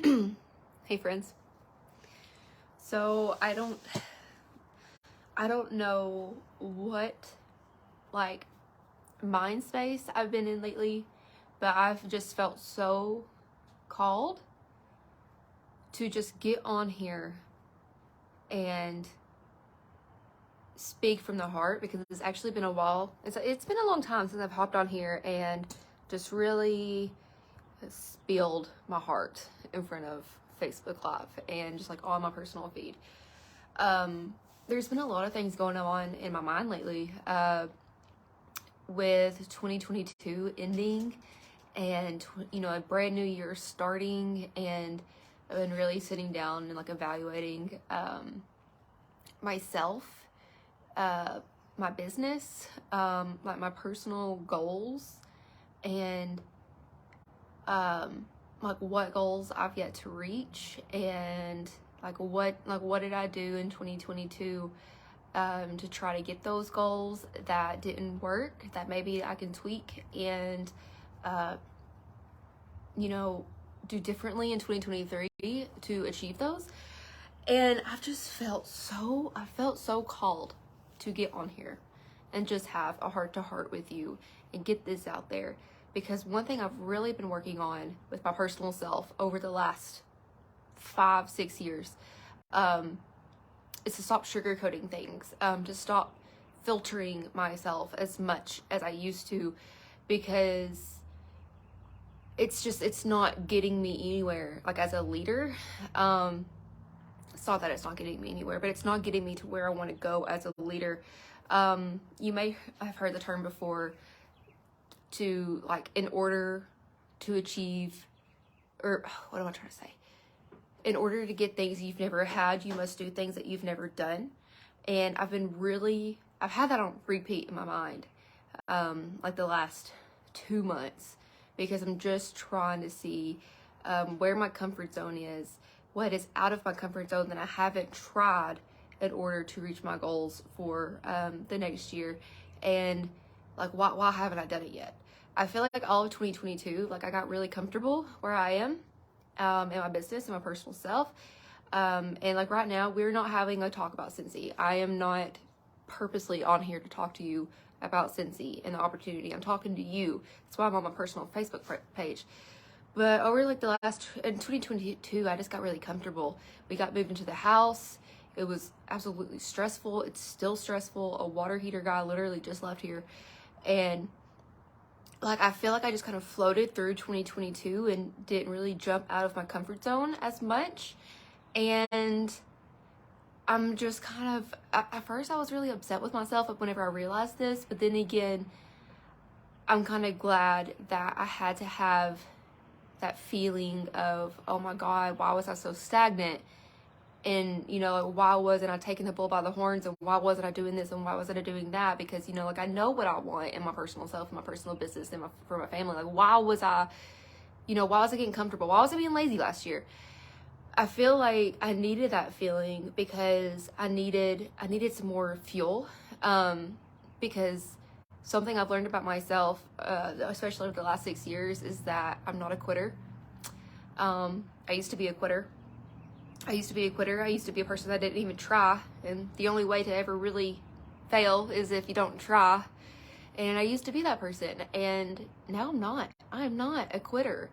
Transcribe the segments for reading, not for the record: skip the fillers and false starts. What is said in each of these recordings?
Hey friends. So I don't know what like mind space I've been in lately, but I've just felt so called to just get on here and speak from the heart, because it's actually been a while. It's been a long time since I've hopped on here and just really spilled my heart in front of Facebook Live and just like on my personal feed. There's been a lot of things going on in my mind lately, with 2022 ending and a brand new year starting, and I've been really sitting down and like evaluating myself, my business, like my personal goals, and like what goals I've yet to reach, and like what did I do in 2022 to try to get those goals that didn't work, that maybe I can tweak and do differently in 2023 to achieve those. And I felt so called to get on here and just have a heart-to-heart with you and get this out there. Because one thing I've really been working on with my personal self over the last 5-6 years is to stop sugarcoating things, to stop filtering myself as much as I used to, because it's not getting me anywhere. Like as a leader, it's not that it's not getting me anywhere, but it's not getting me to where I want to go as a leader. You may have heard the term before, to like, in order to achieve, or what am I trying to say? In order to get things you've never had, you must do things that you've never done. And I've had that on repeat in my mind, like the last 2 months, because I'm just trying to see where my comfort zone is, what is out of my comfort zone that I haven't tried in order to reach my goals for the next year. And like, why haven't I done it yet? I feel like all of 2022, like I got really comfortable where I am in my business and my personal self. And like right now, we're not having a talk about Cincy. I am not purposely on here to talk to you about Cincy and the opportunity. I'm talking to you. That's why I'm on my personal Facebook page. But over like in 2022, I just got really comfortable. We got moved into the house. It was absolutely stressful. It's still stressful. A water heater guy literally just left here. And like, I feel like I just kind of floated through 2022 and didn't really jump out of my comfort zone as much. And I'm just kind of, at first I was really upset with myself whenever I realized this, but then again, I'm kind of glad that I had to have that feeling of, oh my God, why was I so stagnant? And, why wasn't I taking the bull by the horns, and why wasn't I doing this, and why wasn't I doing that? Because, like, I know what I want in my personal self, in my personal business, and for my family. Like, why was I getting comfortable? Why was I being lazy last year? I feel like I needed that feeling because I needed some more fuel. Because something I've learned about myself, especially over the last 6 years, is that I'm not a quitter. I used to be a quitter. I used to be a person that didn't even try. And the only way to ever really fail is if you don't try. And I used to be that person. And now I'm not. I'm not a quitter.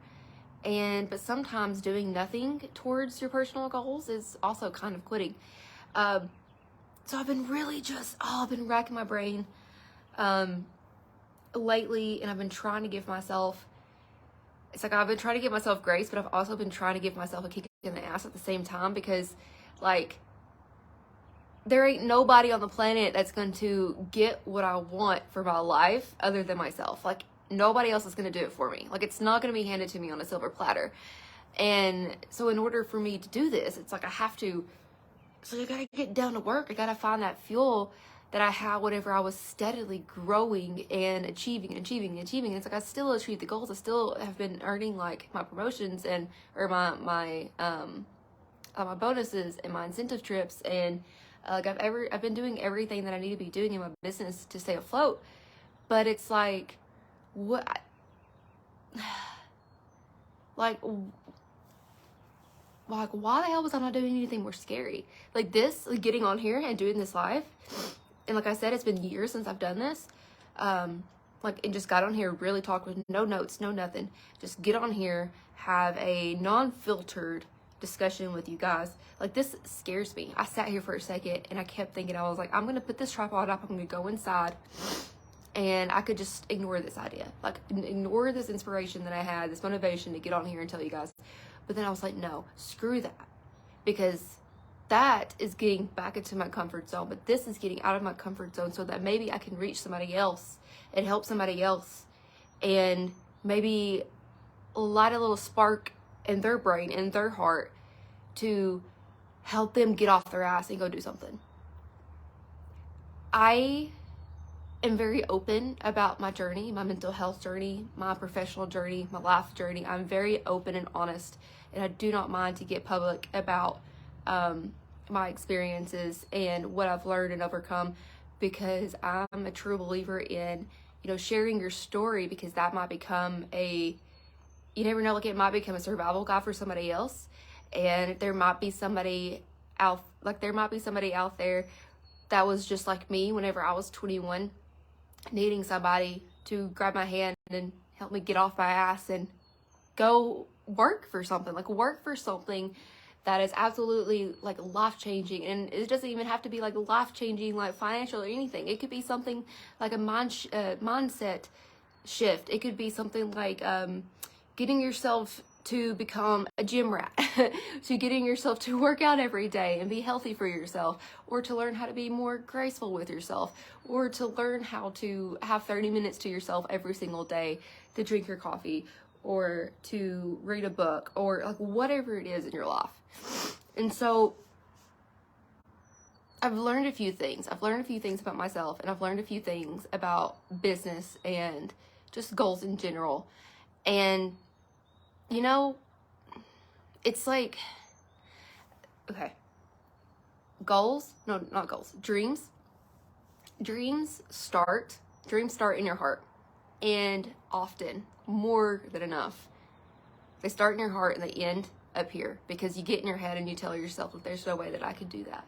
But sometimes doing nothing towards your personal goals is also kind of quitting. So I've been really I've been racking my brain lately, and I've been trying to give myself, I've been trying to give myself grace, but I've also been trying to give myself a kick in the ass at the same time, because like, there ain't nobody on the planet that's going to get what I want for my life other than myself. Like, nobody else is going to do it for me. Like, it's not going to be handed to me on a silver platter. And so in order for me to do this, it's like I gotta get down to work. I gotta find that fuel that I had whenever I was steadily growing and achieving. And it's like I still achieve the goals. I still have been earning like my promotions or my bonuses and my incentive trips, and like I've been doing everything that I need to be doing in my business to stay afloat. But it's like, what, like, like, why the hell was I not doing anything more scary? Like this, like getting on here and doing this live. And like I said, it's been years since I've done this. Like, and just got on here, really talk with no notes, no nothing. Just get on here, have a non-filtered discussion with you guys. Like, this scares me. I sat here for a second and I kept thinking, I was like, I'm gonna put this tripod up, I'm gonna go inside, and I could just ignore this idea, like ignore this inspiration that I had, this motivation to get on here and tell you guys. But then I was like, no, screw that, because that is getting back into my comfort zone, but this is getting out of my comfort zone so that maybe I can reach somebody else and help somebody else, and maybe light a little spark in their brain, in their heart, to help them get off their ass and go do something. I am very open about my journey, my mental health journey, my professional journey, my life journey. I'm very open and honest, and I do not mind to get public about my experiences and what I've learned and overcome, because I'm a true believer in, sharing your story, because that might become you never know, like it might become a survival guide for somebody else. And there might be somebody out there that was just like me whenever I was 21, needing somebody to grab my hand and help me get off my ass and go work for something that is absolutely like life-changing. And it doesn't even have to be like life-changing, like financial or anything. It could be something like a mindset shift. It could be something like getting yourself to become a gym rat, to getting yourself to work out every day and be healthy for yourself, or to learn how to be more graceful with yourself, or to learn how to have 30 minutes to yourself every single day to drink your coffee, or to read a book, or like whatever it is in your life. And so I've learned a few things. I've learned a few things about myself, and I've learned a few things about business and just goals in general. And it's like, okay, dreams start in your heart, and often, more than enough, they start in your heart and they end up here, because you get in your head and you tell yourself that there's no way that I could do that,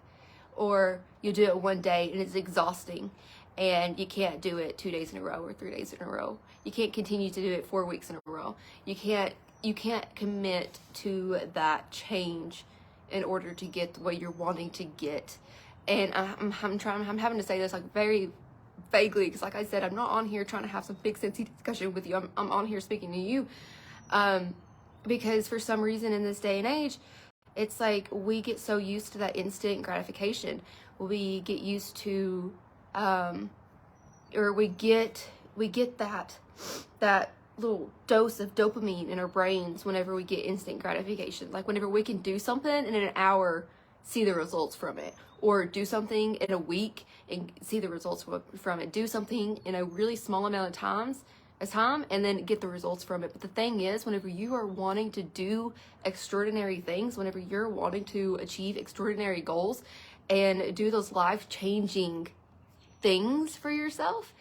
or you do it one day and it's exhausting and you can't do it 2 days in a row or 3 days in a row. You can't continue to do it 4 weeks in a row. You can't commit to that change in order to get the way you're wanting to get. And I'm having to say this like very vaguely, because like I said, I'm not on here trying to have some big sensy discussion with you. I'm on here speaking to you, because for some reason in this day and age, it's like we get so used to that instant gratification. We get used to, or we get that little dose of dopamine in our brains whenever we get instant gratification. Like whenever we can do something and in an hour see the results from it, or do something in a week and see the results from it, do something in a really small amount of time and then get the results from it. But the thing is, whenever you are wanting to do extraordinary things, whenever you're wanting to achieve extraordinary goals and do those life-changing things for yourself,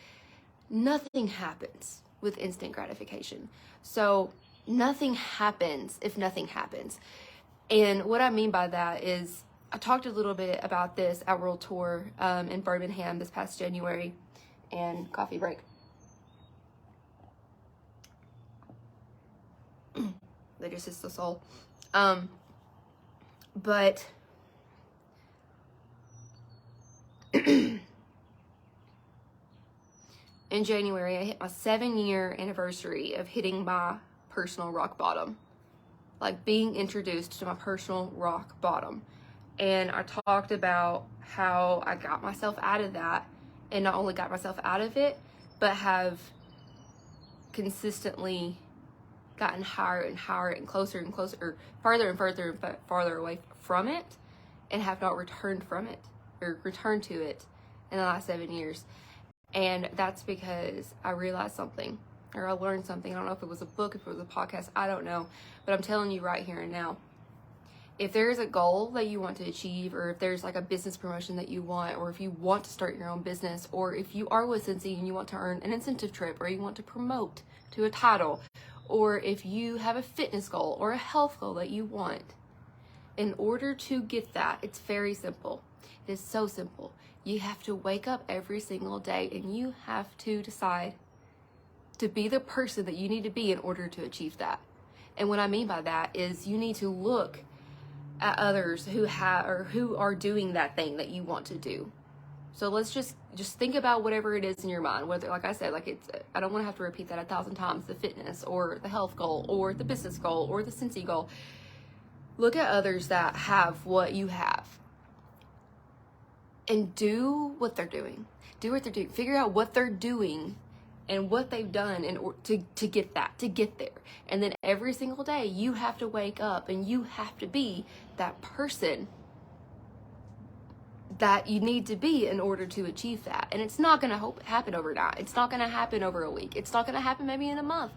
nothing happens with instant gratification. So nothing happens if nothing happens. And what I mean by that is, I talked a little bit about this at World Tour in Birmingham this past January. And coffee break. That just hits the soul. But in January, I hit my 7-year anniversary of hitting my personal rock bottom. Like being introduced to my personal rock bottom. And I talked about how I got myself out of that, and not only got myself out of it, but have consistently gotten higher and higher and closer and closer, or farther and further and farther away from it, and have not returned from it, or returned to it in the last 7 years. And that's because I realized something, or I learned something. I don't know if it was a book, if it was a podcast, I don't know. But I'm telling you right here and now, if there's a goal that you want to achieve, or if there's like a business promotion that you want, or if you want to start your own business, or if you are with Cincy and you want to earn an incentive trip, or you want to promote to a title, or if you have a fitness goal or a health goal that you want, in order to get that, it's very simple. It is so simple. You have to wake up every single day and you have to decide to be the person that you need to be in order to achieve that. And what I mean by that is you need to look at others who have or who are doing that thing that you want to do. So let's just think about whatever it is in your mind. Whether, like I said, like it's, I don't want to have to repeat that 1,000 times, the fitness or the health goal or the business goal or the Cincy goal. Look at others that have what you have and do what they're doing. Do what they're doing. Figure out what they're doing and what they've done in order to get that, to get there. And then every single day you have to wake up and you have to be that person that you need to be in order to achieve that. And it's not going to happen overnight. It's not going to happen over a week. It's not going to happen maybe in a month.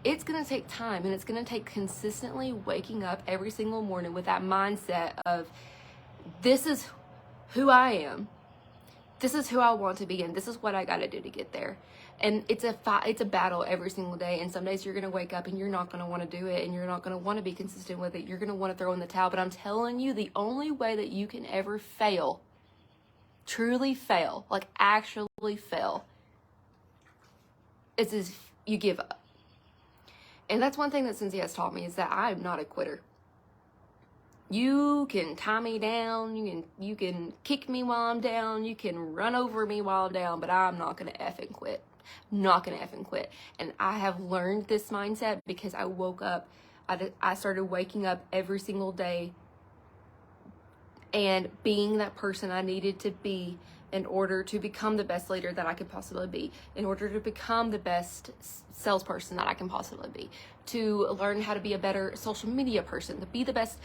It's going to take time, and it's going to take consistently waking up every single morning with that mindset of, this is who I am. This is who I want to be, and this is what I got to do to get there. And it's a battle every single day. And some days you're going to wake up and you're not going to want to do it, and you're not going to want to be consistent with it. You're going to want to throw in the towel. But I'm telling you, the only way that you can ever fail, truly fail, like actually fail, is if you give up. And that's one thing that Cincy has taught me, is that I'm not a quitter. You can tie me down, you can kick me while I'm down, you can run over me while I'm down, but I'm not gonna effing quit. I'm not gonna effing quit. And I have learned this mindset because I woke up, I started waking up every single day and being that person I needed to be in order to become the best leader that I could possibly be, in order to become the best salesperson that I can possibly be, to learn how to be a better social media person, to be the best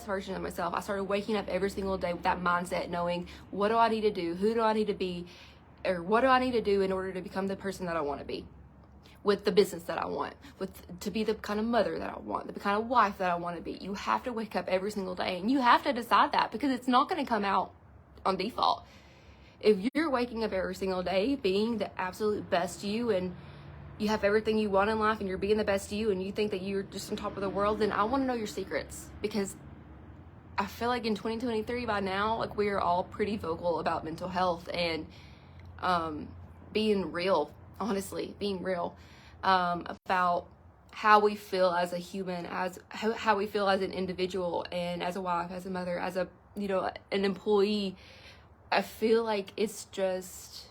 version of myself. I started waking up every single day with that mindset, knowing what do I need to do, who do I need to be, or what do I need to do in order to become the person that I want to be, with the business that I want, to be the kind of mother that I want, the kind of wife that I want to be. You have to wake up every single day, and you have to decide that, because it's not going to come out on default. If you're waking up every single day being the absolute best you, and you have everything you want in life, and you're being the best you, and you think that you're just on top of the world, then I want to know your secrets. Because I feel like in 2023 by now, like, we are all pretty vocal about mental health and being real, honestly, being real about how we feel as a human, as how we feel as an individual, and as a wife, as a mother, as a, an employee. I feel like it's just,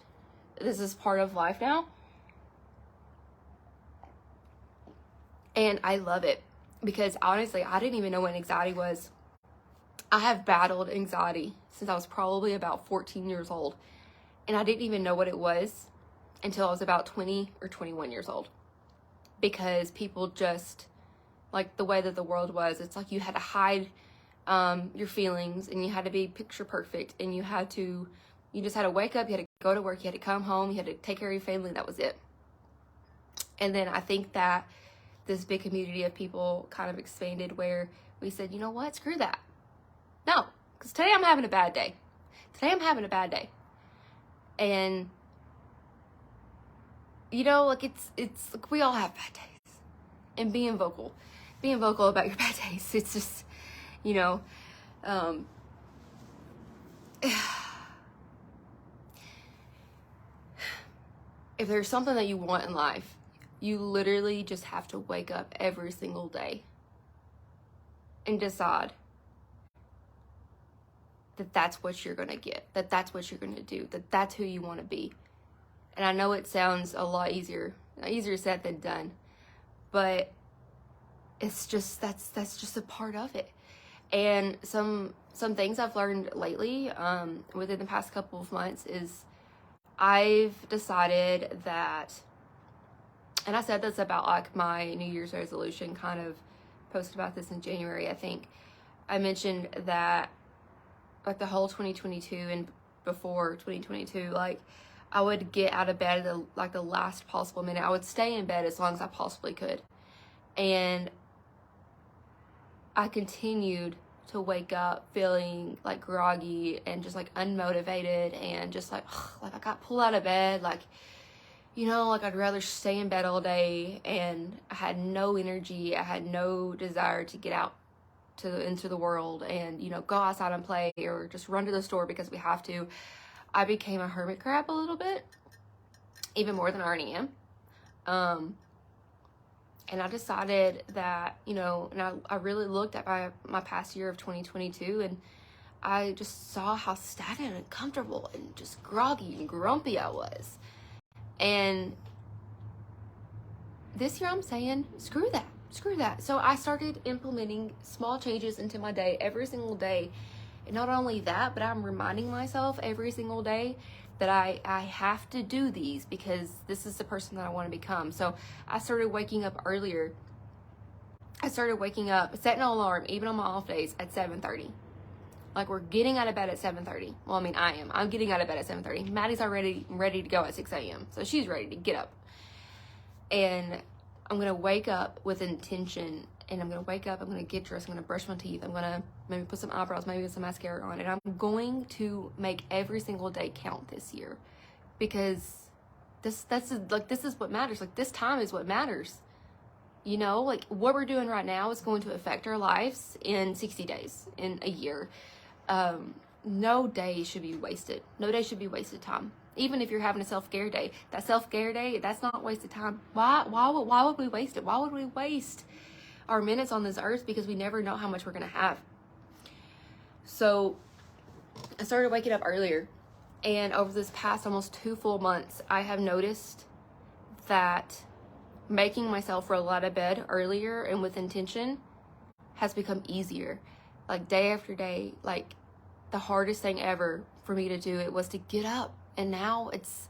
this is part of life now. And I love it, because honestly, I didn't even know what anxiety was. I have battled anxiety since I was probably about 14 years old. And I didn't even know what it was until I was about 20 or 21 years old. Because people just, like, the way that the world was, it's like you had to hide your feelings, and you had to be picture perfect, and you just had to wake up, you had to go to work, you had to come home, you had to take care of your family, that was it. And then I think that this big community of people kind of expanded, where we said, you know what, screw that. No, because today I'm having a bad day. And like, it's like, we all have bad days. And being vocal about your bad days, it's just, if there's something that you want in life, you literally just have to wake up every single day and decide that that's what you're going to get, that that's what you're going to do, that that's who you want to be. And I know it sounds a lot easier said than done, but it's just, that's just a part of it. And some things I've learned lately, within the past couple of months, is I've decided that, and I said this about like my New Year's resolution, kind of posted about this in January, I think. I mentioned that like the whole 2022 and before 2022, like, I would get out of bed at the last possible minute. I would stay in bed as long as I possibly could. And I continued to wake up feeling like groggy and just like unmotivated, and just like I got pulled out of bed, like I'd rather stay in bed all day, and I had no energy. I had no desire to get out into the world and, you know, go outside and play or just run to the store because we have to, I became a hermit crab a little bit, even more than I already am. And I decided that, you know, and I really looked at my past year of 2022, and I just saw how stagnant and comfortable and just groggy and grumpy I was. And this year I'm saying, screw that. So I started implementing small changes into my day every single day. And not only that, but I'm reminding myself every single day that I have to do these because this is the person that I want to become. So I started waking up earlier. I started waking up, setting an alarm, even on my off days, at 7:30. Like, we're getting out of bed at 7:30. Well, I mean, I'm getting out of bed at 7:30. Maddie's already ready to go at 6 a.m. So she's ready to get up. And I'm going to wake up with intention. And I'm going to wake up, I'm going to get dressed, I'm going to brush my teeth, I'm going to maybe put some eyebrows, maybe some mascara on, and I'm going to make every single day count this year, because this is what matters. Like, this time is what matters. You know, like, what we're doing right now is going to affect our lives in 60 days, in a year. No day should be wasted. No day should be wasted time. Even if you're having a self-care day, that self-care day, that's not wasted time. Why would we waste it? Why would we waste our minutes on this earth? Because we never know how much we're going to have. So I started waking up earlier, and over this past almost 2 full months, I have noticed that making myself roll out of bed earlier and with intention has become easier. Like, day after day, like, the hardest thing ever for me to do it was to get up, and now it's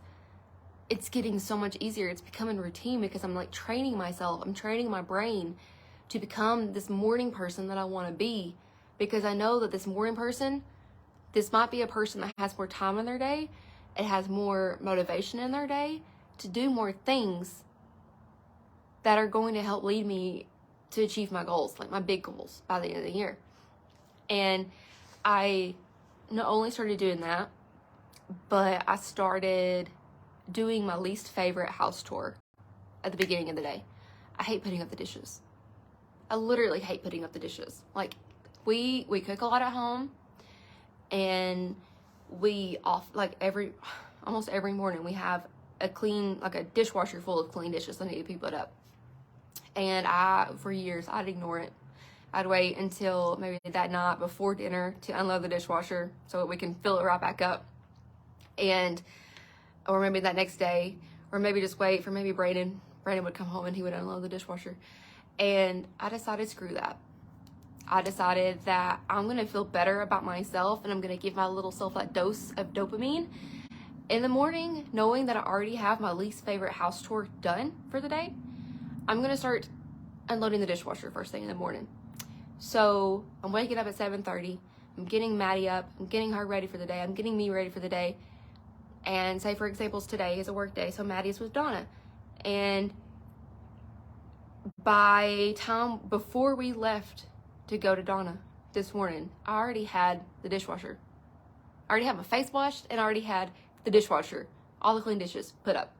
getting so much easier. It's becoming routine because I'm like training myself. I'm training my brain to become this morning person that I want to be, because I know that this morning person, this might be a person that has more time in their day, it has more motivation in their day to do more things that are going to help lead me to achieve my goals, like my big goals, by the end of the year. And I not only started doing that, but I started doing my least favorite house chore at the beginning of the day. I hate putting up the dishes. I literally hate putting up the dishes. Like, we cook a lot at home, and almost every morning we have a dishwasher full of clean dishes that need to be put up. And for years, I'd ignore it. I'd wait until maybe that night before dinner to unload the dishwasher so that we can fill it right back up. Or maybe that next day, or maybe just wait for maybe Brandon would come home and he would unload the dishwasher. And I decided, screw that. I decided that I'm going to feel better about myself, and I'm going to give my little self that dose of dopamine in the morning, knowing that I already have my least favorite house chore done for the day. I'm going to start unloading the dishwasher first thing in the morning. So I'm waking up at 7:30. I'm getting Maddie up. I'm getting her ready for the day. I'm getting me ready for the day. And say, for example, today is a work day, so Maddie's with Donna. And by time before we left to go to Donna this morning, I already had the dishwasher. I already had my face washed, and I already had the dishwasher, all the clean dishes put up.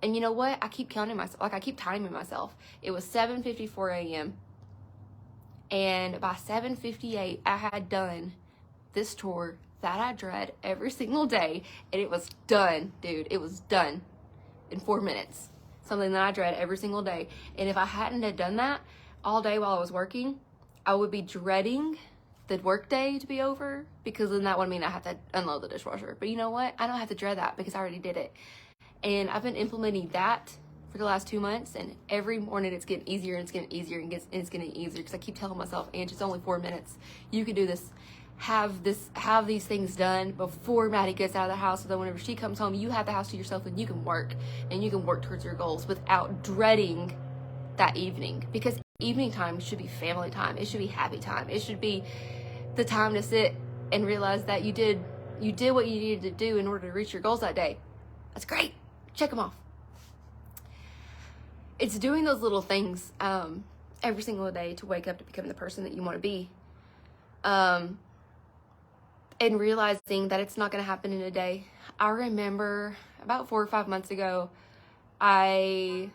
And you know what? I keep counting myself, like I keep timing myself. It was 7:54 a.m. And by 7:58, I had done this chore that I dread every single day, and it was done, dude. It was done in 4 minutes. Something that I dread every single day. And if I hadn't have done that all day while I was working, I would be dreading the work day to be over, because then that would mean I have to unload the dishwasher. But you know what? I don't have to dread that because I already did it. And I've been implementing that for the last 2 months, and every morning it's getting easier, and it's getting easier, and it's getting easier, because I keep telling myself, Ange, it's only 4 minutes. You can do this. Have these things done before Maddie gets out of the house, so that whenever she comes home, you have the house to yourself, and you can work towards your goals without dreading that evening. Because evening time should be family time. It should be happy time. It should be the time to sit and realize that you did what you needed to do in order to reach your goals that day. That's great. Check them off. It's doing those little things every single day to wake up to become the person that you want to be. And realizing that it's not going to happen in a day. I remember about 4 or 5 months ago, I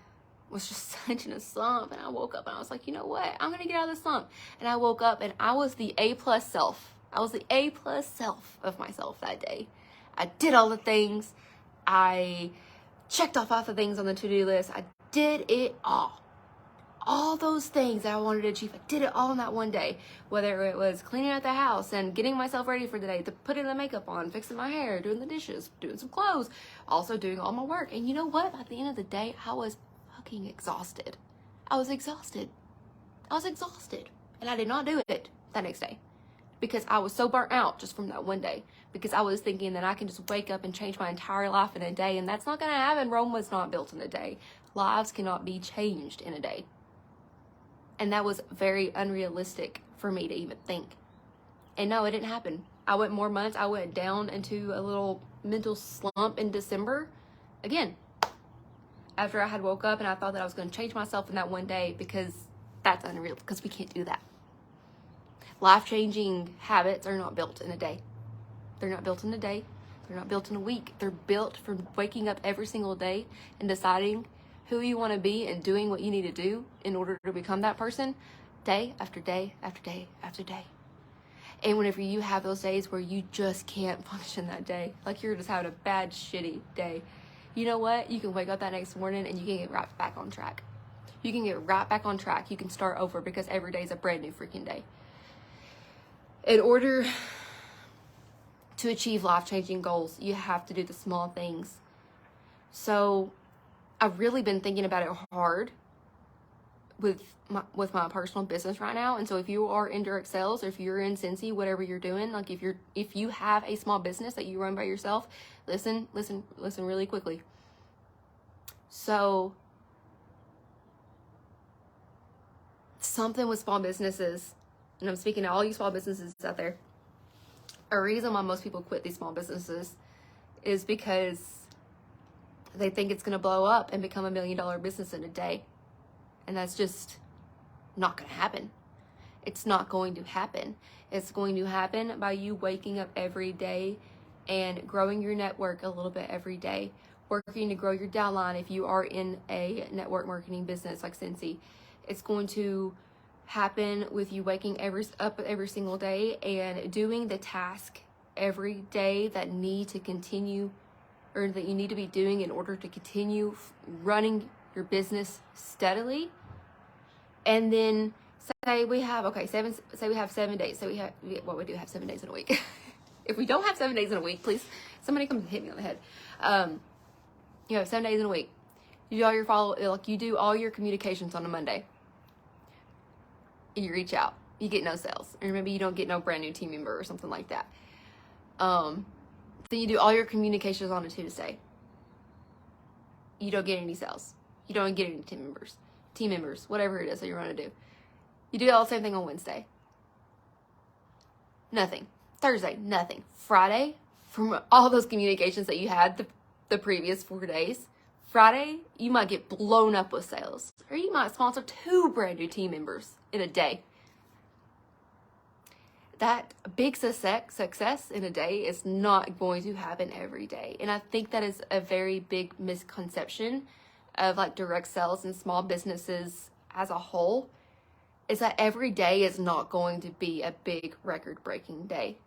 was just such in a slump. And I woke up and I was like, you know what? I'm going to get out of the slump. And I woke up and I was the A+ self. I was the A+ self of myself that day. I did all the things. I checked off all the things on the to-do list. I did it all. All those things that I wanted to achieve, I did it all in that one day. Whether it was cleaning out the house and getting myself ready for the day, putting the makeup on, fixing my hair, doing the dishes, doing some clothes, also doing all my work. And you know what? At the end of the day, I was fucking exhausted. I was exhausted. And I did not do it that next day because I was so burnt out just from that one day. Because I was thinking that I can just wake up and change my entire life in a day. And that's not going to happen. Rome was not built in a day. Lives cannot be changed in a day. And that was very unrealistic for me to even think. And no, it didn't happen. I went more months. I went down into a little mental slump in December. Again, after I had woke up and I thought that I was going to change myself in that one day, because that's unreal, because we can't do that. Life-changing habits are not built in a day. They're not built in a day. They're not built in a week. They're built from waking up every single day and deciding who you want to be and doing what you need to do in order to become that person, day after day after day after day. And whenever you have those days where you just can't function that day, like you're just having a bad, shitty day, you know what? You can wake up that next morning and you can get right back on track. You can get right back on track. You can start over, because every day is a brand new freaking day. In order to achieve life-changing goals, you have to do the small things. So I've really been thinking about it hard with my personal business right now. And so if you are in direct sales, or if you're in Scentsy, whatever you're doing, like if you have a small business that you run by yourself, listen really quickly. So something with small businesses, and I'm speaking to all you small businesses out there, a reason why most people quit these small businesses is because they think it's going to blow up and become $1 million business in a day. And that's just not going to happen. It's not going to happen. It's going to happen by you waking up every day and growing your network a little bit every day, working to grow your downline if you are in a network marketing business like Scentsy. It's going to happen with you waking up every single day and doing the task every day that need to continue, or that you need to be doing in order to continue running your business steadily. And then say we have 7 days. So we do have 7 days in a week. If we don't have 7 days in a week, please, somebody come hit me on the head. You have 7 days in a week. You do all your communications on a Monday. You reach out. You get no sales. Or maybe you don't get no brand new team member or something like that. Then you do all your communications on a Tuesday. You don't get any sales. You don't get any team members, whatever it is that you want to do. You do all the same thing on Wednesday. Nothing. Thursday, nothing. Friday, from all those communications that you had the previous 4 days, Friday, you might get blown up with sales. Or you might sponsor 2 brand new team members in a day. That big success in a day is not going to happen every day. And I think that is a very big misconception of like direct sales and small businesses as a whole, is that every day is not going to be a big record-breaking day.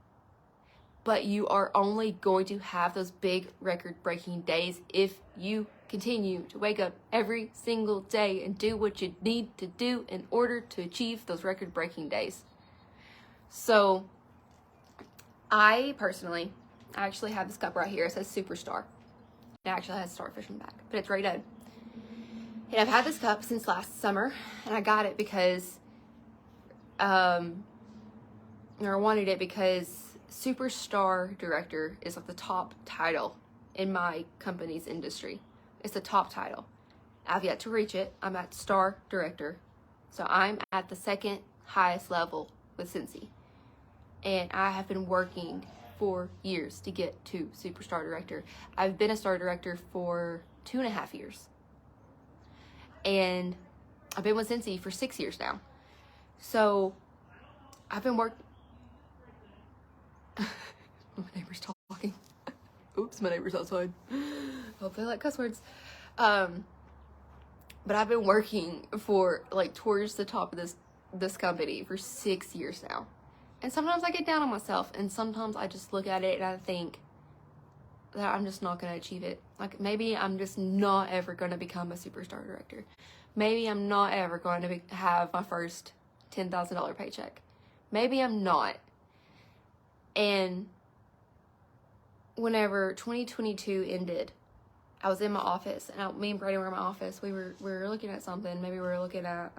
But you are only going to have those big record-breaking days if you continue to wake up every single day and do what you need to do in order to achieve those record-breaking days. So I actually have this cup right here. It says Superstar. It actually has starfish in the back, but it's rated. And I've had this cup since last summer, and I got it because, I wanted it because Superstar Director is like the top title in my company's industry. It's the top title. I've yet to reach it. I'm at Star Director. So I'm at the second highest level with Scentsy. And I have been working for years to get to Superstar Director. I've been a Star Director for 2.5 years. And I've been with Scentsy for 6 years now. So I've been working. My neighbor's talking. Oops, my neighbor's outside. Hope they like cuss words. But I've been working for like towards the top of this company for 6 years now. And sometimes I get down on myself, and sometimes I just look at it and I think that I'm just not going to achieve it. Like, maybe I'm just not ever going to become a superstar director. Maybe I'm not ever going to have my first $10,000 paycheck. Maybe I'm not. And whenever 2022 ended, I was in my office, and me and Brady were in my office. We were looking at something. Maybe we were looking at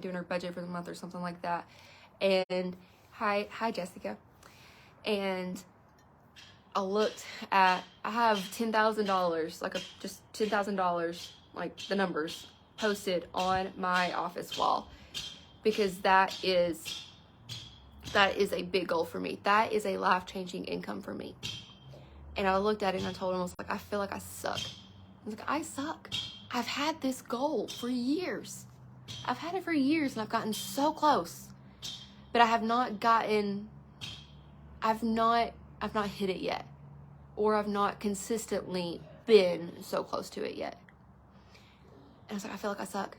doing our budget for the month or something like that. And hi Jessica. And I looked at, I have $10,000, like just $10,000, like the numbers posted on my office wall, because that is a big goal for me. That is a life-changing income for me. And I looked at it and I told him, I was like, I feel like I suck. I was like, I suck. I've had this goal for years. I've had it for years, and I've gotten so close, but I have not gotten, I've not hit it yet, or I've not consistently been so close to it yet. And I was like, I feel like I suck.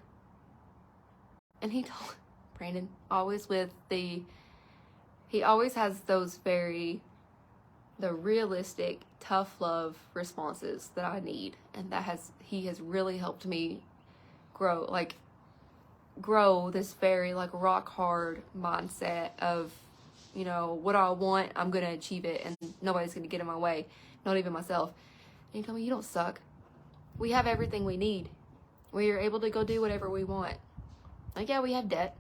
And he told Brandon, he always has those the realistic, tough love responses that I need. And he has really helped me grow this very like rock hard mindset of, you know, what I want, I'm going to achieve it, and nobody's going to get in my way, not even myself. And he told me, you don't suck. We have everything we need. We are able to go do whatever we want. Like, yeah, we have debt.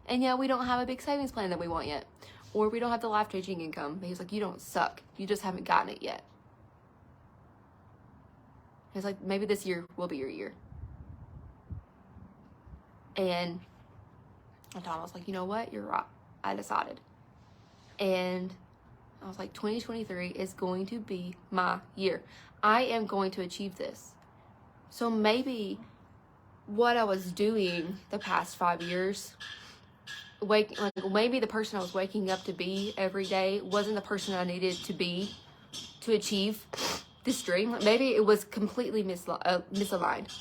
And yeah, we don't have a big savings plan that we want yet. Or we don't have the life-changing income. But he's like, you don't suck. You just haven't gotten it yet. He's like, maybe this year will be your year. And I told him, I was like, you know what? You're right. I decided. And I was like, 2023 is going to be my year. I am going to achieve this. So maybe what I was doing the past 5 years, maybe the person I was waking up to be every day wasn't the person I needed to be to achieve this dream. Like, maybe it was completely misaligned.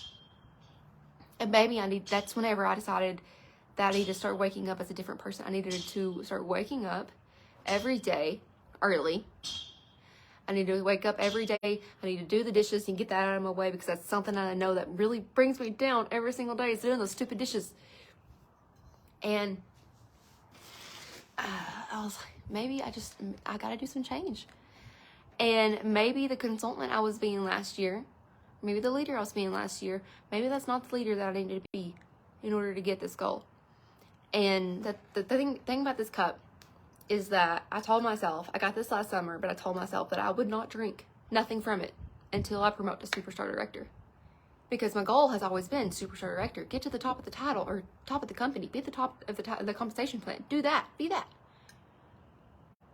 And maybe that's whenever I decided that I need to start waking up as a different person. I needed to start waking up every day early. I need to wake up every day. I need to do the dishes and get that out of my way, because that's something that I know that really brings me down every single day, is doing those stupid dishes. And I was like, maybe I got to do some change. And maybe the consultant I was being last year, maybe the leader I was being last year, maybe that's not the leader that I needed to be in order to get this goal. And the thing about this cup is that I told myself, I got this last summer, but I told myself that I would not drink nothing from it until I promote to superstar director. Because my goal has always been superstar director. Get to the top of the title, or top of the company. Be at the top of the compensation plan. Do that. Be that.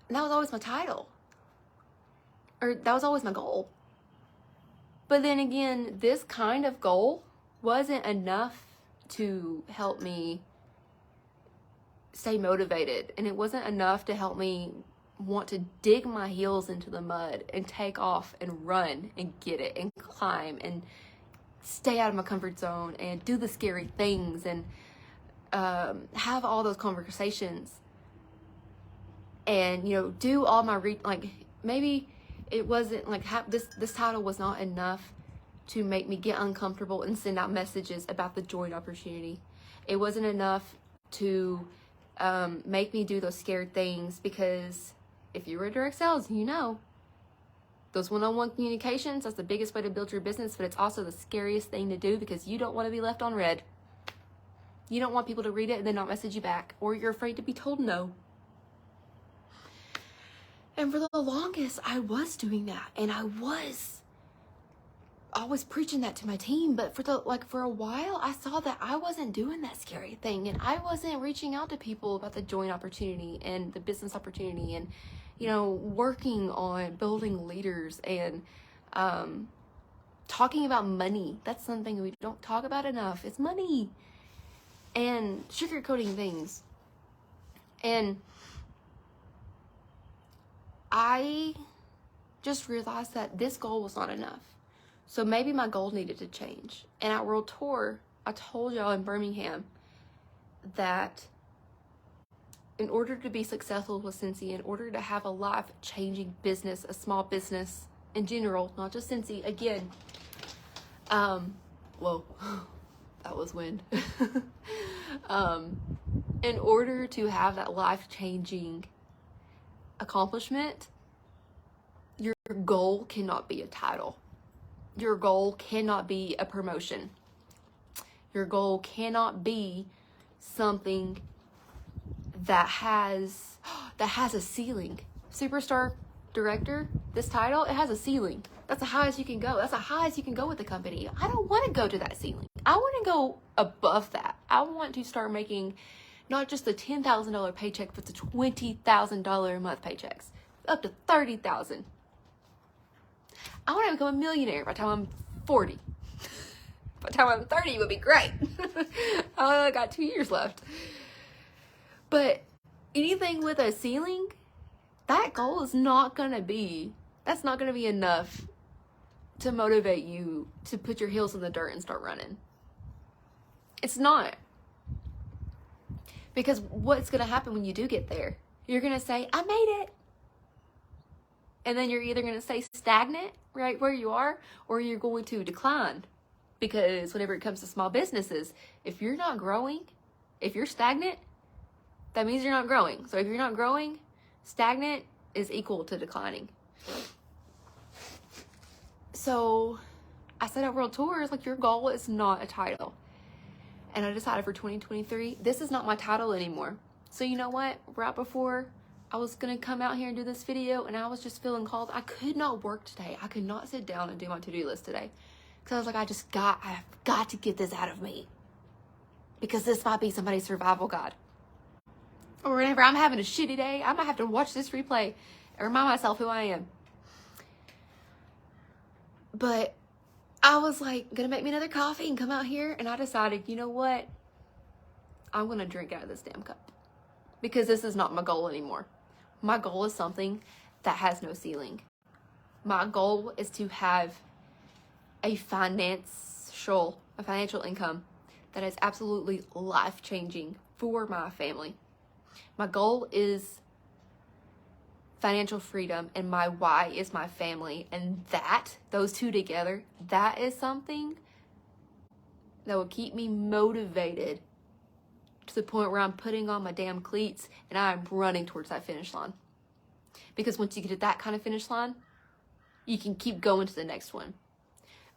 And that was always my title. Or that was always my goal. But then again, this kind of goal wasn't enough to help me stay motivated. And it wasn't enough to help me want to dig my heels into the mud and take off and run and get it and climb and stay out of my comfort zone and do the scary things and have all those conversations and, you know, do all my maybe it wasn't like this title was not enough to make me get uncomfortable and send out messages about the joint opportunity. It wasn't enough to make me do those scared things, because if you were in direct sales, you know, those one-on-one communications, that's the biggest way to build your business, but it's also the scariest thing to do, because you don't want to be left on red. You don't want people to read it and then not message you back, or you're afraid to be told no. And for the longest, I was doing that, and I was preaching that to my team, but for a while, I saw that I wasn't doing that scary thing, and I wasn't reaching out to people about the joint opportunity and the business opportunity, and, you know, working on building leaders and talking about money. That's something we don't talk about enough. It's money. And sugarcoating things. And I just realized that this goal was not enough. So maybe my goal needed to change. And at World Tour, I told y'all in Birmingham that in order to be successful with Cincy, in order to have a life-changing business, a small business in general, not just Cincy, again, whoa, that was wind. In order to have that life-changing accomplishment, your goal cannot be a title. Your goal cannot be a promotion. Your goal cannot be something that has a ceiling. Superstar director, this title, it has a ceiling. That's the highest you can go. That's the highest you can go with the company. I don't want to go to that ceiling. I want to go above that. I want to start making not just the $10,000 paycheck, but the $20,000 a month paychecks, up to $30,000. I want to become a millionaire by the time I'm 40. By the time I'm 30, it would be great. I only got 2 years left. But anything with a ceiling, that goal is not going to be, that's not going to be enough to motivate you to put your heels in the dirt and start running. It's not. Because what's going to happen when you do get there? You're going to say, I made it. And then you're either going to stay stagnant right where you are, or you're going to decline. Because whenever it comes to small businesses, if you're not growing, if you're stagnant, that means you're not growing. So if you're not growing, stagnant is equal to declining. So I said at World Tours, like, your goal is not a title. And I decided for 2023, this is not my title anymore. So you know what? Right before I was going to come out here and do this video, and I was just feeling called, I could not work today. I could not sit down and do my to-do list today. Because I was like, I've got to get this out of me. Because this might be somebody's survival guide. Or whenever I'm having a shitty day, I might have to watch this replay and remind myself who I am. But I was like, gonna make me another coffee and come out here, and I decided, you know what? I'm gonna drink out of this damn cup. Because this is not my goal anymore. My goal is something that has no ceiling. My goal is to have a financial income that is absolutely life-changing for my family. My goal is financial freedom, and my why is my family. And those two together, that is something that will keep me motivated to the point where I'm putting on my damn cleats and I'm running towards that finish line. Because once you get to that kind of finish line, you can keep going to the next one.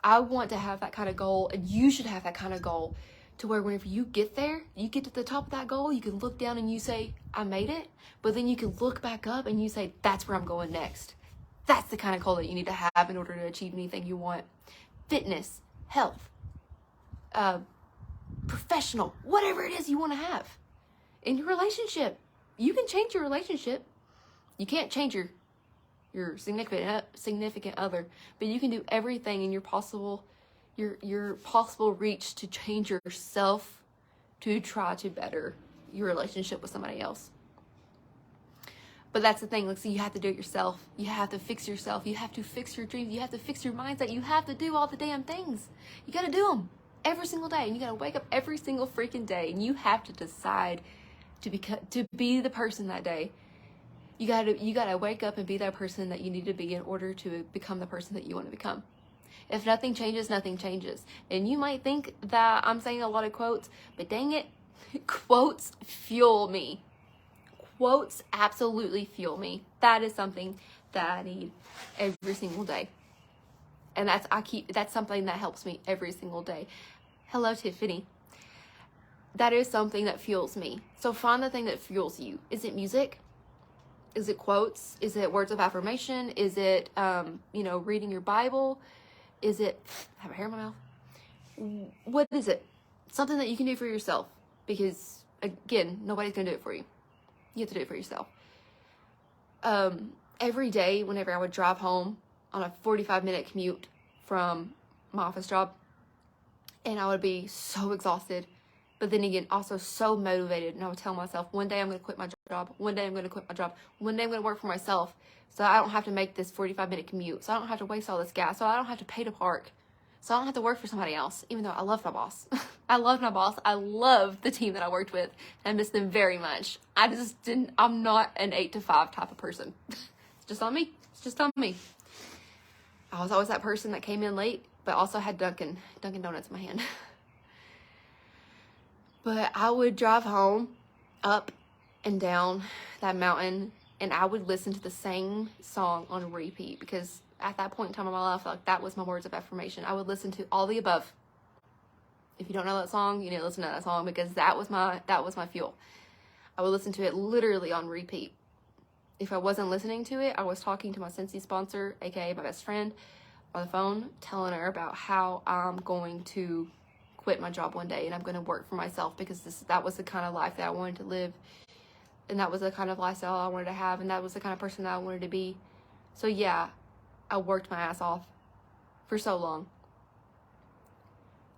I want to have that kind of goal, and you should have that kind of goal, to where whenever you get there, you get to the top of that goal, you can look down and you say, I made it. But then you can look back up and you say, that's where I'm going next. That's the kind of goal that you need to have in order to achieve anything you want. Fitness, health, professional, whatever it is you want to have. In your relationship, you can change your relationship. You can't change your significant other, but you can do everything in your possible reach to change yourself, to try to better your relationship with somebody else. But that's the thing, like, so you have to do it yourself. You have to fix yourself. You have to fix your dreams. You have to fix your mindset. You have to do all the damn things. You got to do them every single day, and you got to wake up every single freaking day, and you have to decide to be the person that day. You gotta wake up and be that person that you need to be in order to become the person that you want to become. If nothing changes, nothing changes. And you might think that I'm saying a lot of quotes, but dang it, quotes fuel me. Quotes absolutely fuel me. That is something that I need every single day. And that's something that helps me every single day. Hello, Tiffany. That is something that fuels me. So find the thing that fuels you. Is it music? Is it quotes? Is it words of affirmation? Is it, reading your Bible? Is it, I have a hair in my mouth. What is it? Something that you can do for yourself. Because, again, nobody's going to do it for you. You have to do it for yourself. Every day, whenever I would drive home on a 45-minute commute from my office job, and I would be so exhausted, but then again, also so motivated. And I would tell myself, one day I'm going to quit my job. One day I'm going to quit my job. One day I'm going to work for myself. So I don't have to make this 45-minute commute. So I don't have to waste all this gas. So I don't have to pay to park. So I don't have to work for somebody else, even though I love my boss. I love my boss. I love the team that I worked with. I miss them very much. I'm not an 8 to 5 type of person. It's just on me. It's just on me. I was always that person that came in late, but also had Dunkin' Donuts in my hand. But I would drive home, up and down that mountain, and I would listen to the same song on repeat, because at that point in time in my life, like, that was my words of affirmation. I would listen to All the Above. If you don't know that song, you need to listen to that song, because that was my fuel. I would listen to it literally on repeat. If I wasn't listening to it, I was talking to my Scentsy sponsor, aka my best friend, on the phone, telling her about how I'm going to quit my job one day and I'm going to work for myself, because that was the kind of life that I wanted to live, and that was the kind of lifestyle I wanted to have, and that was the kind of person that I wanted to be. So yeah, I worked my ass off for so long,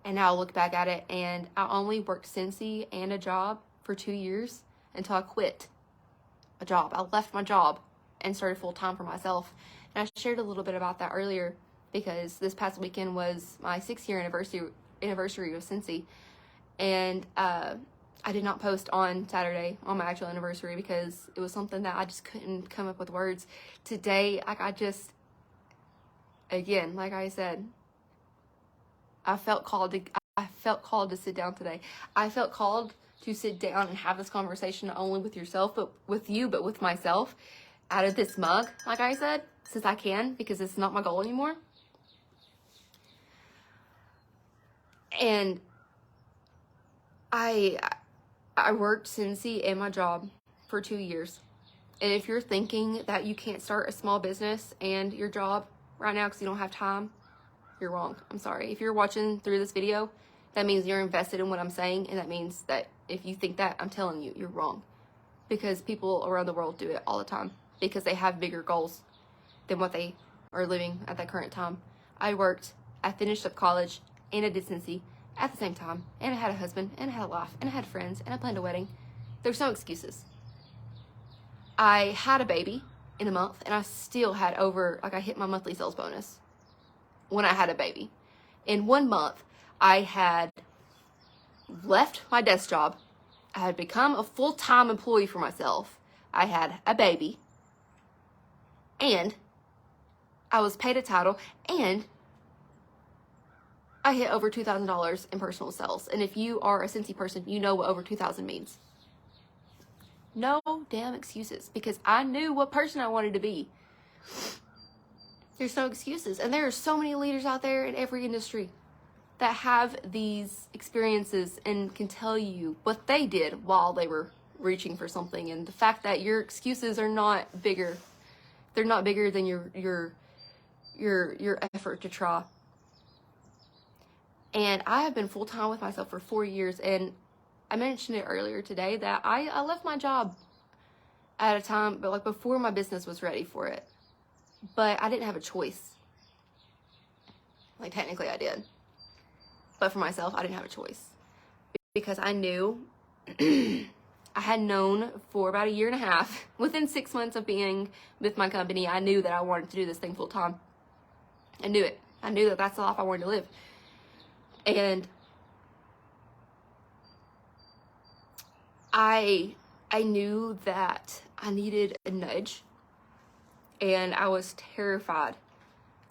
and now I look back at it, and I only worked Scentsy and a job for 2 years until I quit a job. I left my job and started full-time for myself, and I shared a little bit about that earlier, because this past weekend was my 6-year anniversary of Scentsy, and I did not post on Saturday on my actual anniversary because it was something that I just couldn't come up with words. Today, like, again, like I said, I felt called to sit down today. I felt called to sit down and have this conversation, not only with yourself, but with you, but with myself, out of this mug, like I said, since I can, because it's not my goal anymore. And I worked Scentsy and my job for 2 years. And if you're thinking that you can't start a small business and your job right now because you don't have time, you're wrong. I'm sorry. If you're watching through this video, that means you're invested in what I'm saying, and that means that if you think that, I'm telling you, you're wrong. Because people around the world do it all the time because they have bigger goals than what they are living at that current time. I finished up college, and I did Scentsy at the same time, and I had a husband, and I had a life, and I had friends, and I planned a wedding. There's no excuses. I had a baby in a month, and I still had I hit my monthly sales bonus when I had a baby. In 1 month, I had left my desk job. I had become a full-time employee for myself. I had a baby, and I was paid a title, and I hit over $2,000 in personal sales. And if you are a Scentsy person, you know what over 2,000 means. No damn excuses, because I knew what person I wanted to be. There's no excuses. And there are so many leaders out there in every industry that have these experiences and can tell you what they did while they were reaching for something. And the fact that your excuses are not bigger. They're not bigger than your effort to try. And I have been full-time with myself for 4 years, and I mentioned it earlier today that I left my job at a time, but like before my business was ready for it. But I didn't have a choice. Like, technically I did. But for myself, I didn't have a choice. Because I knew, I had known for about 1.5 years, within 6 months of being with my company, I knew that I wanted to do this thing full-time. I knew it. I knew that that's the life I wanted to live. And I knew that I needed a nudge, and I was terrified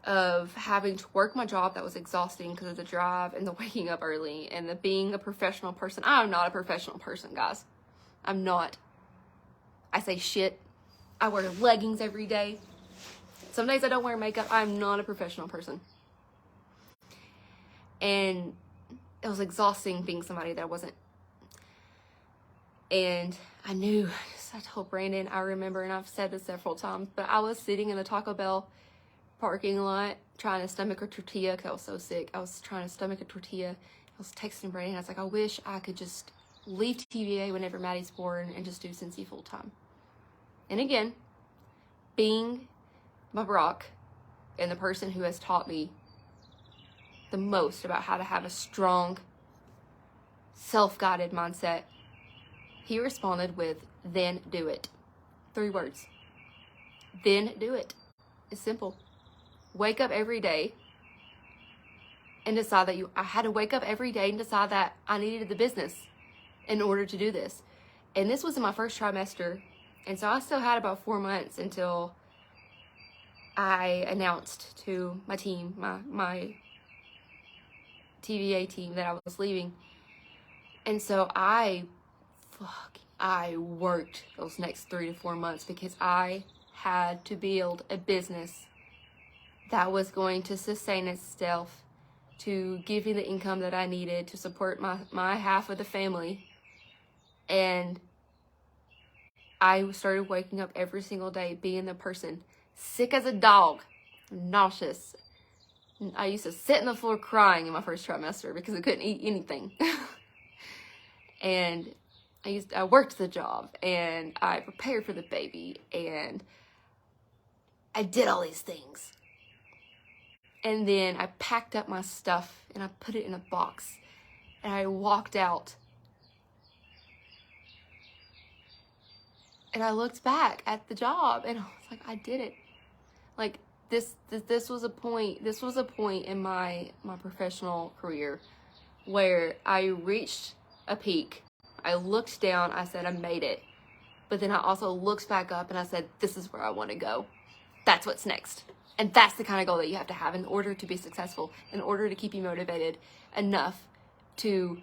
of having to work my job that was exhausting because of the drive and the waking up early and the being a professional person. I'm not a professional person, guys. I'm not. I say shit. I wear leggings every day. Some days I don't wear makeup. I'm not a professional person. And it was exhausting being somebody that I wasn't. And I knew, I told Brandon, I remember, and I've said this several times, but I was sitting in the Taco Bell parking lot trying to stomach a tortilla because I was so sick. I was trying to stomach a tortilla. I was texting Brandon. I was like, I wish I could just leave TVA whenever Maddie's born and just do Scentsy full time. And again, being my Brock and the person who has taught me the most about how to have a strong, self-guided mindset, he responded with, then do it. 3 words. Then do it. It's simple. Wake up every day and decide that I had to wake up every day and decide that I needed the business in order to do this. And this was in my first trimester. And so I still had about 4 months until I announced to my team, my TVA team, that I was leaving. And so I worked those next 3 to 4 months because I had to build a business that was going to sustain itself, to give me the income that I needed to support my half of the family. And I started waking up every single day being the person, sick as a dog, nauseous. I used to sit on the floor crying in my first trimester because I couldn't eat anything. And I worked the job, and I prepared for the baby, and I did all these things. And then I packed up my stuff and I put it in a box, and I walked out. And I looked back at the job and I was like, I did it. Like this was a point in my professional career where I reached a peak. I looked down, I said, I made it. But then I also looked back up and I said, this is where I want to go. That's what's next. And that's the kind of goal that you have to have in order to be successful, in order to keep you motivated enough to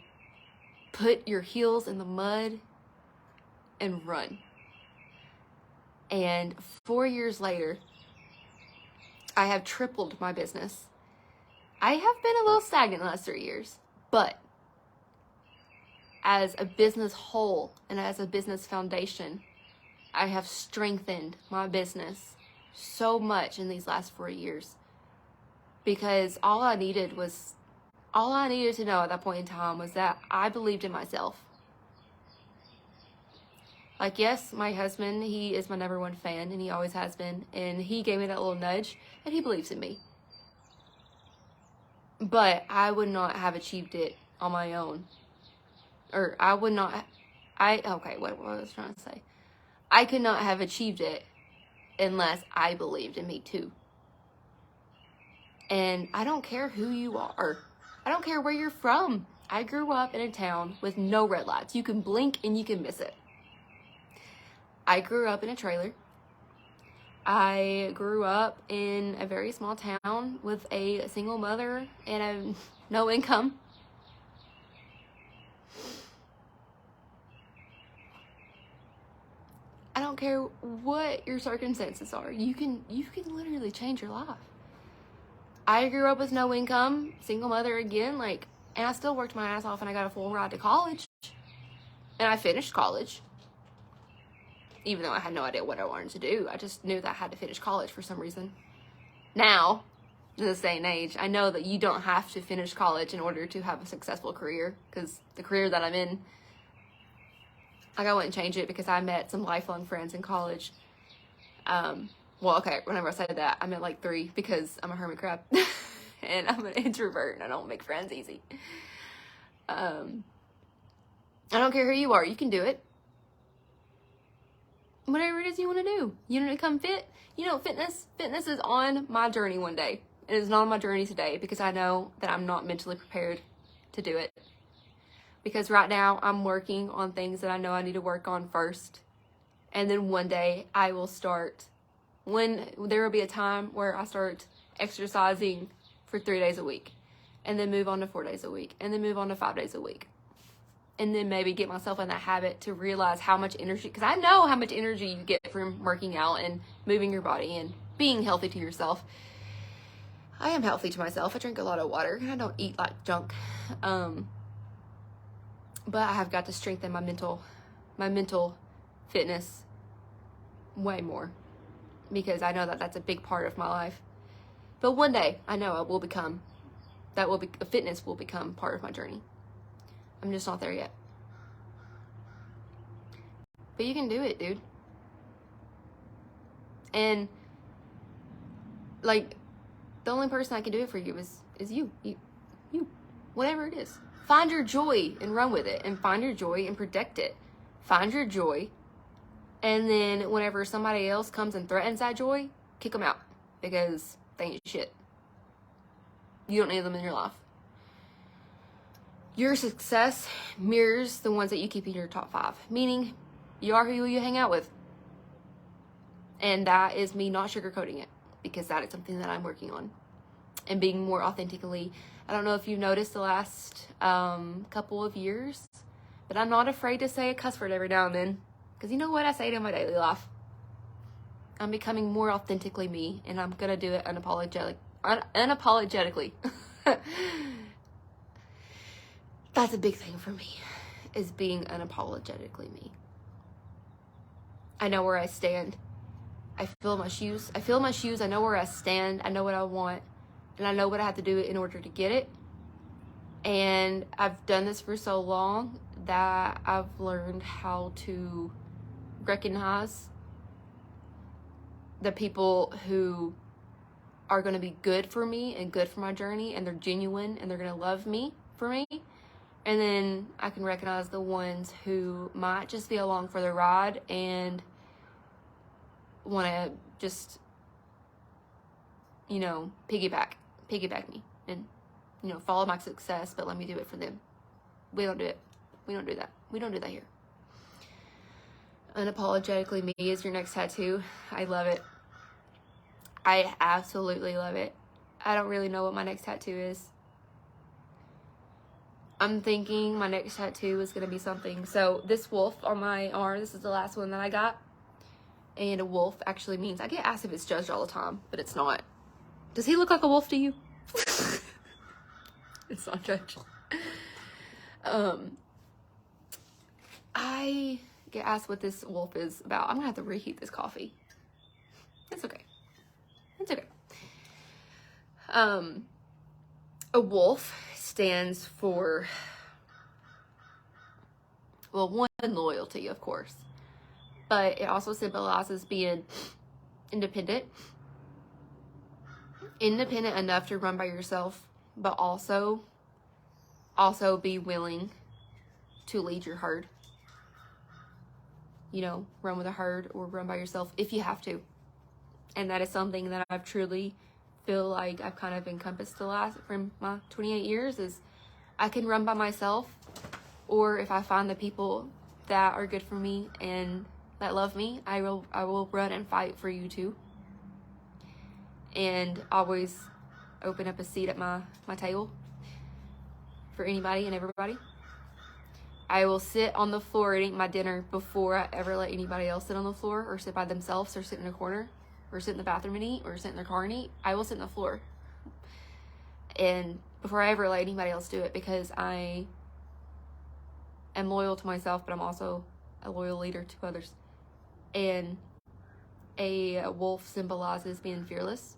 put your heels in the mud and run. And 4 years later, I have tripled my business. I have been a little stagnant the last 3 years, but as a business whole and as a business foundation, I have strengthened my business so much in these last 4 years, because all I needed to know at that point in time was that I believed in myself. Like, yes, my husband, he is my number one fan, and he always has been, and he gave me that little nudge, and he believes in me. But I would not have achieved it on my own. Or I would not, okay, what I was trying to say. I could not have achieved it unless I believed in me too. And I don't care who you are. I don't care where you're from. I grew up in a town with no red lights. You can blink and you can miss it. I grew up in a trailer. I grew up in a very small town with a single mother and no income. I don't care what your circumstances are. You can literally change your life. I grew up with no income, single mother again, and I still worked my ass off, and I got a full ride to college. And I finished college. Even though I had no idea what I wanted to do. I just knew that I had to finish college for some reason. Now, in this day and age, I know that you don't have to finish college in order to have a successful career, because the career that I'm in, I wouldn't change it because I met some lifelong friends in college. Well, okay, whenever I said that, I meant 3, because I'm a hermit crab and I'm an introvert and I don't make friends easy. I don't care who you are, you can do it. Whatever it is you want to do. You want to become fit? Fitness is on my journey one day. It is not on my journey today because I know that I'm not mentally prepared to do it. Because right now I'm working on things that I know I need to work on first. And then one day I will start, there will be a time where I start exercising for 3 days a week. And then move on to 4 days a week. And then move on to 5 days a week. And then maybe get myself in that habit to realize how much energy, because I know how much energy you get from working out and moving your body and being healthy to yourself. I am healthy to myself. I drink a lot of water and I don't eat like junk. But I have got to strengthen my mental fitness way more, because I know that that's a big part of my life. But one day I know fitness will become part of my journey. I'm just not there yet. But you can do it, dude. And the only person that can do it for you is you. You. Whatever it is. Find your joy and run with it, and find your joy and protect it. Find your joy, and then whenever somebody else comes and threatens that joy, kick them out, because they ain't shit. You don't need them in your life. Your success mirrors the ones that you keep in your top 5, meaning you are who you hang out with. And that is me not sugarcoating it, because that is something that I'm working on and being more authentically. I don't know if you've noticed the last couple of years, but I'm not afraid to say a cuss word every now and then, because you know what? I say it in my daily life. I'm becoming more authentically me, and I'm gonna do it unapologetically. That's a big thing for me, is being unapologetically me. I know where I stand. I feel my shoes. I know where I stand. I know what I want, and I know what I have to do in order to get it. And I've done this for so long that I've learned how to recognize the people who are going to be good for me and good for my journey, and they're genuine, and they're going to love me for me. And then I can recognize the ones who might just be along for the ride and want to just, piggyback me and, follow my success, but let me do it for them. We don't do it. We don't do that. We don't do that here. Unapologetically me is your next tattoo. I love it. I absolutely love it. I don't really know what my next tattoo is. I'm thinking my next tattoo is going to be something. So this wolf on my arm, this is the last one that I got. And a wolf actually means, I get asked if it's judged all the time, but it's not. Does he look like a wolf to you? It's not judged. I get asked what this wolf is about. I'm going to have to reheat this coffee. It's okay. It's okay. A wolf stands for, well, one, loyalty, of course, but it also symbolizes being independent enough to run by yourself, but also be willing to lead your herd. Run with a herd or run by yourself if you have to. And that is something that I've truly feel like I've kind of encompassed from my 28 years, is I can run by myself, or if I find the people that are good for me and that love me, I will run and fight for you too. And always open up a seat at my table for anybody and everybody. I will sit on the floor and eat my dinner before I ever let anybody else sit on the floor, or sit by themselves, or sit in a corner, or sit in the bathroom and eat, or sit in their car and eat. I will sit on the floor. And before I ever let anybody else do it, because I am loyal to myself, but I'm also a loyal leader to others. And a wolf symbolizes being fearless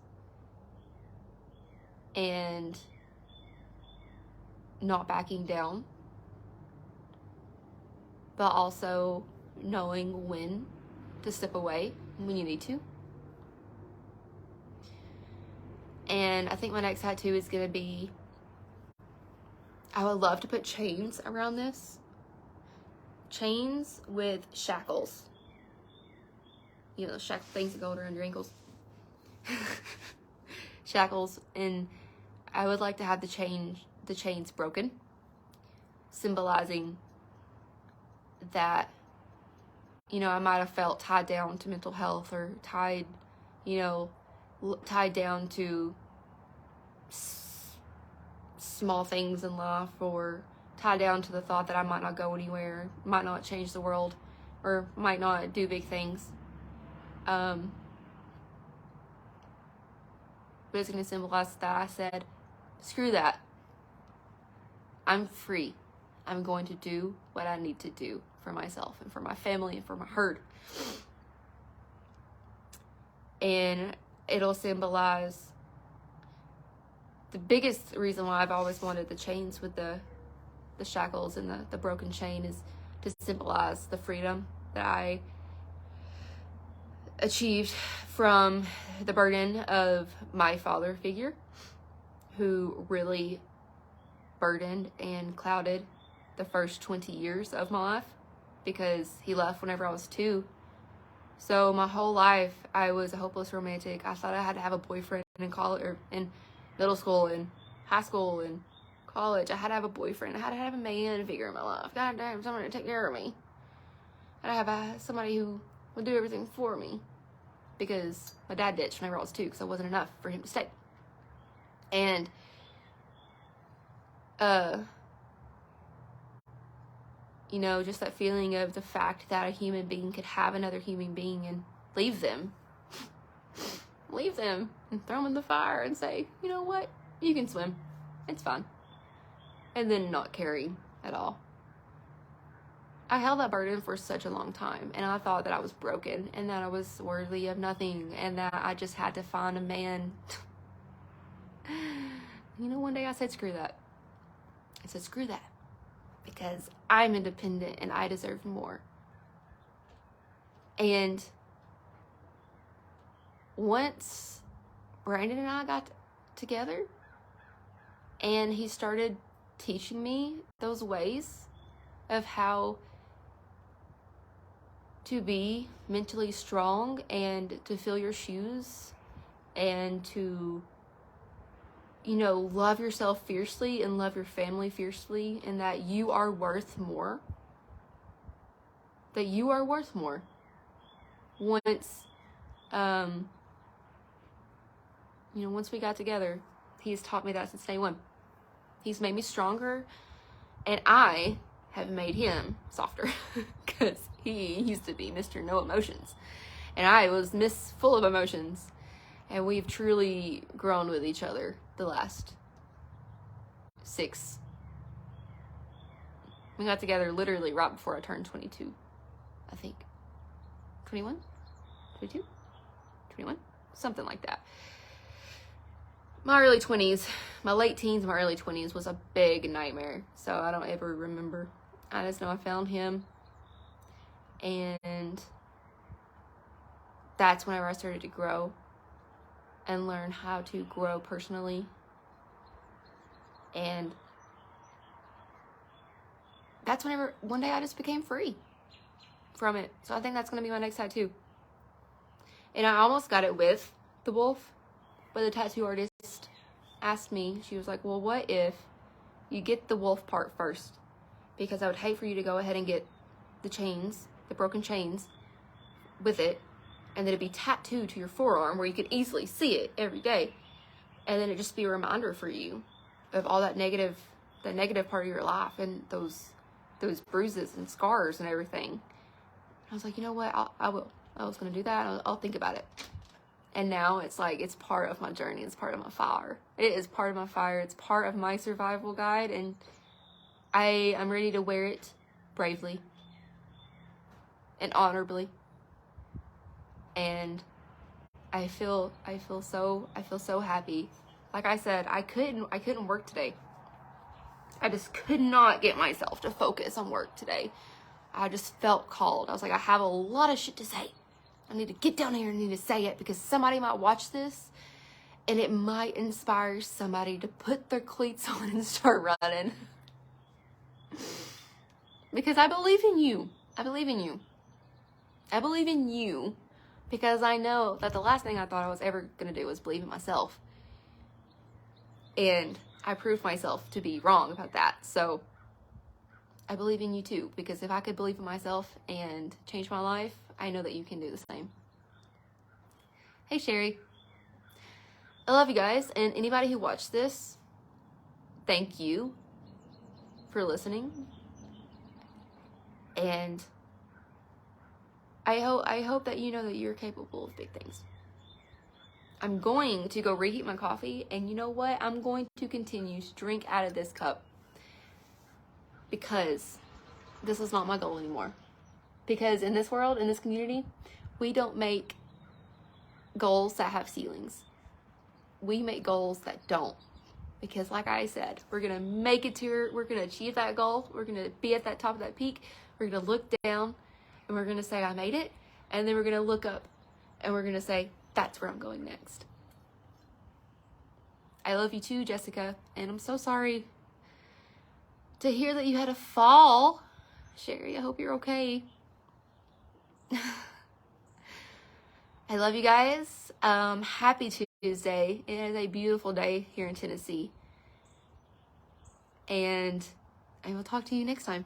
and not backing down, but also knowing when to step away when you need to. And I think my next tattoo is going to be, I would love to put chains around this. Chains with shackles. Things that go around your ankles. Shackles. And I would like to have the chains broken, symbolizing that, I might have felt tied down to mental health, or tied down to small things in life, or tied down to the thought that I might not go anywhere, might not change the world, or might not do big things. But it's going to symbolize that I said, screw that. I'm free. I'm going to do what I need to do for myself and for my family and for my herd. And it'll symbolize, the biggest reason why I've always wanted the chains with the shackles and the broken chain is to symbolize the freedom that I achieved from the burden of my father figure, who really burdened and clouded the first 20 years of my life, because he left whenever I was 2. So my whole life I was a hopeless romantic. I thought I had to have a boyfriend in college, or in middle school and high school and college. I had to have a boyfriend. I had to have a man figure in my life. God damn, somebody to take care of me. I had to have somebody who would do everything for me. Because my dad ditched whenever I was 2 because I wasn't enough for him to stay. And, you know, just that feeling of the fact that a human being could have another human being and leave them and throw them in the fire and say, you know what, you can swim, it's fine, and then not caring at all. I held that burden for such a long time, and I thought that I was broken and that I was worthy of nothing and that I just had to find a man. You know, one day I said, screw that. I said, screw that, because I'm independent and I deserve more. And once Brandon and I got together and he started teaching me those ways of how to be mentally strong and to fill your shoes and to, you know, love yourself fiercely and love your family fiercely, and that you are worth more. That you are worth more. Once, you know, once we got together, he's taught me that since day one. He's made me stronger, and I have made him softer because he used to be Mr. No Emotions and I was Miss Full of Emotions, and we've truly grown with each other the last 6. We got together literally right before I turned 22, I think. 21? 22? 21? Something like that. My early 20s, my late teens, my early 20s was a big nightmare. So I don't ever remember. I just know I found him. And that's whenever I started to grow and learn how to grow personally. And that's whenever one day I just became free from it. So I think that's going to be my next tattoo. And I almost got it with the wolf, but the tattoo artist asked me, she was like, well, what if you get the wolf part first? Because I would hate for you to go ahead and get the chains, the broken chains with it, and then it'd be tattooed to your forearm where you could easily see it every day. And then it'd just be a reminder for you of all that negative part of your life and those bruises and scars and everything. I was like, you know what? I will. I was going to do that. I'll think about it. And now it's like, it's part of my journey. It's part of my fire. It is part of my fire. It's part of my survival guide. And I'm ready to wear it bravely and honorably. And I feel so happy. Like I said, I couldn't work today. I just could not get myself to focus on work today. I just felt called. I was like, I have a lot of shit to say. I need to get down here and need to say it because somebody might watch this and it might inspire somebody to put their cleats on and start running. Because I believe in you. I believe in you. I believe in you because I know that the last thing I thought I was ever going to do was believe in myself. And I proved myself to be wrong about that. So I believe in you too, because if I could believe in myself and change my life, I know that you can do the same. Hey, Sherry. I love you guys, and anybody who watched this, thank you for listening. And I hope that you know that you're capable of big things. I'm going to go reheat my coffee, and you know what? I'm going to continue to drink out of this cup because this is not my goal anymore. Because in this world, in this community, we don't make goals that have ceilings. We make goals that don't. Because like I said, we're going to make it to, we're going to achieve that goal. We're going to be at that top of that peak. We're going to look down and we're going to say, I made it. And then we're going to look up and we're going to say, that's where I'm going next. I love you too, Jessica. And I'm so sorry to hear that you had a fall. Sherry, I hope you're okay. I love you guys. Happy Tuesday. It is a beautiful day here in Tennessee. and I will talk to you next time.